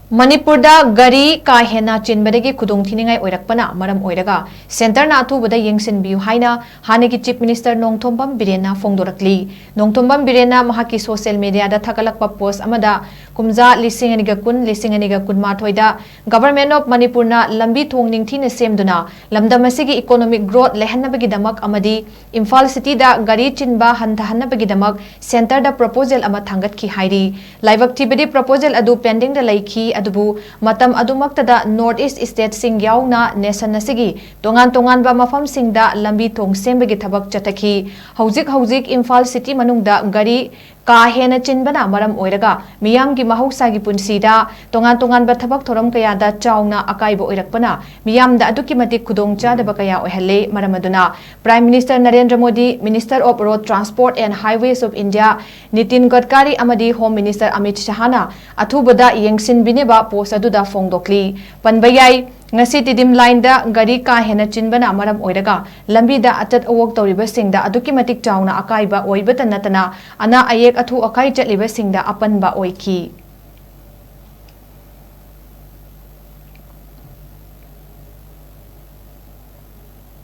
Manipur Da Gari ka Henna Chinbadagi Khudong Thingingai Oirakpana Maram Oiraga Center na ATHUBADA YENGSINBIYU HAINA HANNAGI Chief Minister NONGTHOMBAM BIREN PHONGDORAKLI NONGTHOMBAM BIREN mahaki social media da thakalakpa post amada kumja lising aniga kun mathoida Government of Manipur na lambi thong ningthina semduna lamdam asigi economic growth lehanabagi damak amadi Imphal City da gari chinba hanthahanabagi damak center da proposal ama thangat ki hairi laibak tibedi proposal adu pending da laiki adubu matam adumaktada North East State sing yauna nation asigi tongan ba mafam singda lambi thong sembagi thabak chatakhi hauzik Imphal City manungda gari ka Henna Chinbadagi Maram Oiraga miyam gi mahausagi punsida tongan ba thabak thoram kaya da chauna akaiba oirakpana miyam da aduki matik khudong chadaba kaya oihalle maramaduna Prime Minister Narendra Modi, Minister of Road Transport and Highways of India Nitin Gadkari amadi Home Minister Amit Shahana ATHUBADA YENGSINBIYU post aduda phongdokli panbayai ngasi tidim line da gari ka Henna Chinbadagi Maram Oiraga lambi da atat awok tawriba singda aduki matik chauna akaiba oibata natana ana ayek athu akai chatliba singda apanba oiki